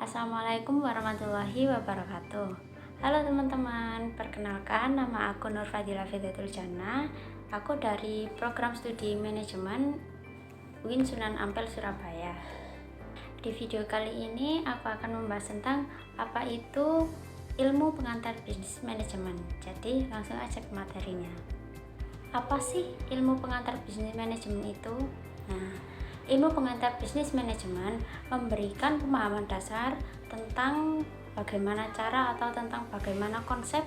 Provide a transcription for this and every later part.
Assalamualaikum warahmatullahi wabarakatuh. Halo teman-teman, perkenalkan nama aku Nur Fadila Fidatul Jannah. Aku dari program studi manajemen UIN Sunan Ampel Surabaya. Di video kali ini aku akan membahas tentang apa itu ilmu pengantar bisnis manajemen. Jadi langsung aja ke materinya. Apa sih ilmu pengantar bisnis manajemen itu? Ilmu pengantar bisnis manajemen memberikan pemahaman dasar tentang bagaimana cara atau tentang bagaimana konsep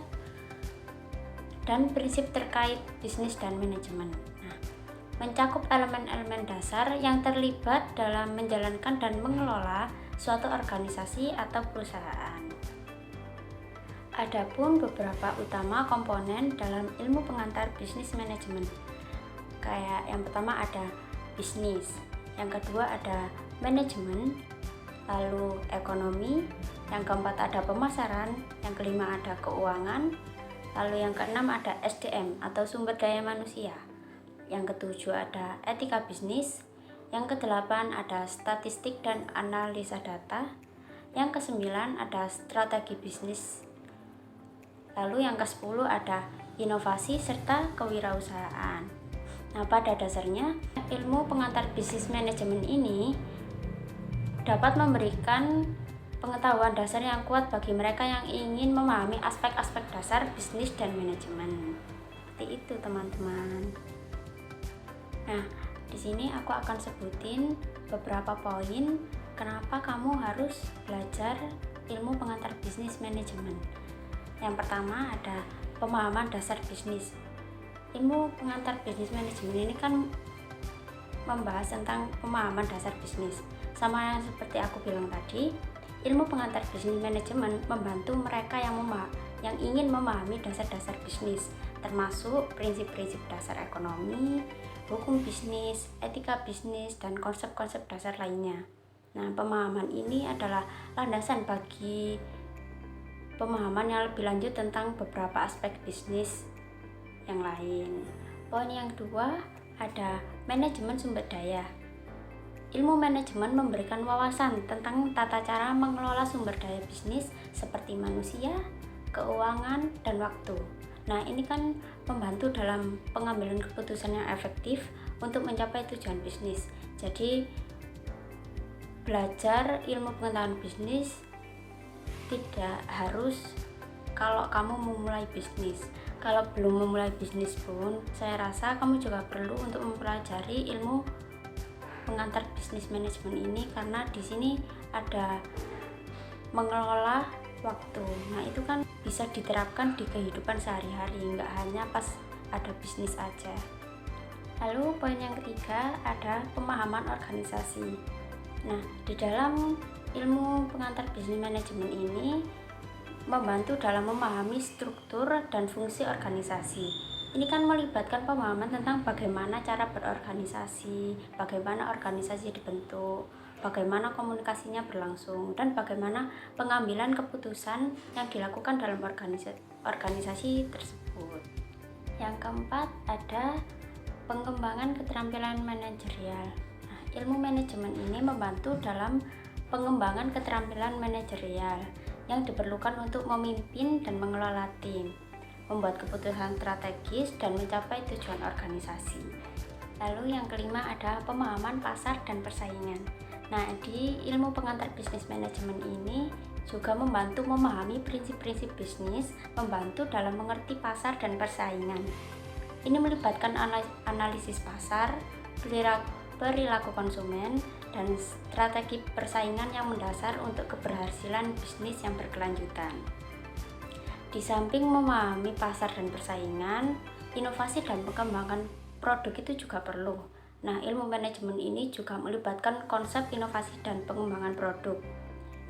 dan prinsip terkait bisnis dan manajemen. Mencakup elemen-elemen dasar yang terlibat dalam menjalankan dan mengelola suatu organisasi atau perusahaan. Adapun beberapa utama komponen dalam ilmu pengantar bisnis manajemen. Kayak yang pertama ada bisnis, yang kedua ada manajemen, lalu ekonomi, yang keempat ada pemasaran, yang kelima ada keuangan, lalu yang keenam ada SDM atau sumber daya manusia, yang ketujuh ada etika bisnis, yang kedelapan ada statistik dan analisa data, yang kesembilan ada strategi bisnis, lalu yang ke-10 ada inovasi serta kewirausahaan. Pada dasarnya, ilmu pengantar bisnis manajemen ini dapat memberikan pengetahuan dasar yang kuat bagi mereka yang ingin memahami aspek-aspek dasar bisnis dan manajemen. Seperti itu, teman-teman. Di sini aku akan sebutin beberapa poin kenapa kamu harus belajar ilmu pengantar bisnis manajemen. Yang pertama ada pemahaman dasar bisnis. Ilmu pengantar bisnis manajemen ini kan membahas tentang pemahaman dasar bisnis. Sama seperti aku bilang tadi, ilmu pengantar bisnis manajemen membantu mereka yang ingin memahami dasar-dasar bisnis, termasuk prinsip-prinsip dasar ekonomi, hukum bisnis, etika bisnis, dan konsep-konsep dasar lainnya. Pemahaman ini adalah landasan bagi pemahaman yang lebih lanjut tentang beberapa aspek bisnis yang lain. Poin yang kedua ada manajemen sumber daya. Ilmu manajemen memberikan wawasan tentang tata cara mengelola sumber daya bisnis seperti manusia, keuangan, dan waktu. Ini kan membantu dalam pengambilan keputusan yang efektif untuk mencapai tujuan bisnis. Jadi belajar ilmu pengetahuan bisnis tidak harus kalau kamu memulai bisnis. Kalau belum memulai bisnis pun, saya rasa kamu juga perlu untuk mempelajari ilmu pengantar bisnis manajemen ini, karena di sini ada mengelola waktu. Itu kan bisa diterapkan di kehidupan sehari-hari, nggak hanya pas ada bisnis aja. Lalu poin yang ketiga ada pemahaman organisasi. Di dalam ilmu pengantar bisnis manajemen ini membantu dalam memahami struktur dan fungsi organisasi. Ini kan melibatkan pemahaman tentang bagaimana cara berorganisasi, bagaimana organisasi dibentuk, bagaimana komunikasinya berlangsung, dan bagaimana pengambilan keputusan yang dilakukan dalam organisasi tersebut. Yang keempat ada pengembangan keterampilan manajerial. Ilmu manajemen ini membantu dalam pengembangan keterampilan manajerial yang diperlukan untuk memimpin dan mengelola tim, membuat keputusan strategis, dan mencapai tujuan organisasi. Lalu yang kelima ada pemahaman pasar dan persaingan. Di ilmu pengantar bisnis manajemen ini juga membantu memahami prinsip-prinsip bisnis, membantu dalam mengerti pasar dan persaingan. Ini melibatkan analisis pasar, perilaku konsumen, dan strategi persaingan yang mendasar untuk keberhasilan bisnis yang berkelanjutan. Di samping memahami pasar dan persaingan, inovasi dan pengembangan produk itu juga perlu. Ilmu manajemen ini juga melibatkan konsep inovasi dan pengembangan produk.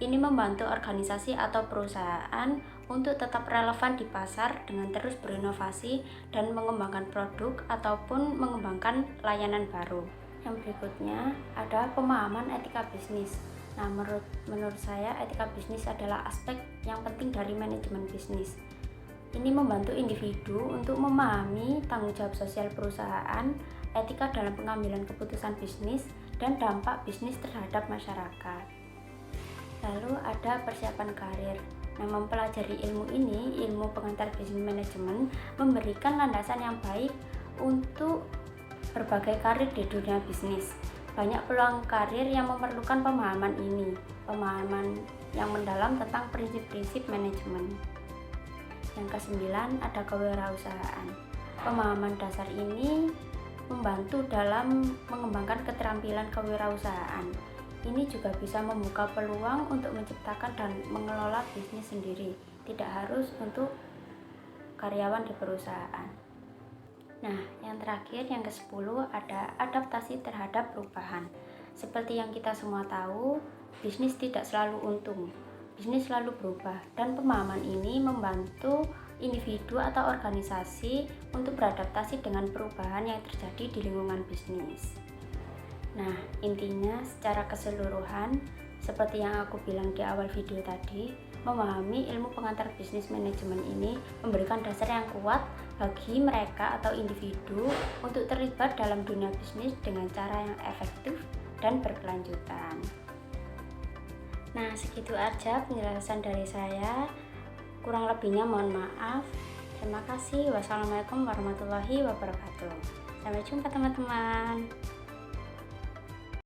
Ini membantu organisasi atau perusahaan untuk tetap relevan di pasar dengan terus berinovasi dan mengembangkan produk ataupun mengembangkan layanan baru. Yang berikutnya ada pemahaman etika bisnis. Menurut saya etika bisnis adalah aspek yang penting dari manajemen bisnis. Ini membantu individu untuk memahami tanggung jawab sosial perusahaan, etika dalam pengambilan keputusan bisnis, dan dampak bisnis terhadap masyarakat. Lalu ada persiapan karir. Nah, mempelajari ilmu ini, ilmu pengantar bisnis manajemen, memberikan landasan yang baik untuk berbagai karir di dunia bisnis. Banyak peluang karir yang memerlukan pemahaman ini, pemahaman yang mendalam tentang prinsip-prinsip manajemen. Yang kesembilan ada kewirausahaan. Pemahaman dasar ini membantu dalam mengembangkan keterampilan kewirausahaan. Ini juga bisa membuka peluang untuk menciptakan dan mengelola bisnis sendiri, tidak harus untuk karyawan di perusahaan. Nah, yang terakhir, yang ke-10 ada adaptasi terhadap perubahan. Seperti yang kita semua tahu, bisnis tidak selalu untung, bisnis selalu berubah, dan pemahaman ini membantu individu atau organisasi untuk beradaptasi dengan perubahan yang terjadi di lingkungan bisnis. Nah, intinya secara keseluruhan, seperti yang aku bilang di awal video tadi, memahami ilmu pengantar bisnis manajemen ini memberikan dasar yang kuat bagi mereka atau individu untuk terlibat dalam dunia bisnis dengan cara yang efektif dan berkelanjutan. Nah, segitu aja penjelasan dari saya. Kurang lebihnya mohon maaf. Terima kasih. Wassalamualaikum warahmatullahi wabarakatuh. Sampai jumpa teman-teman.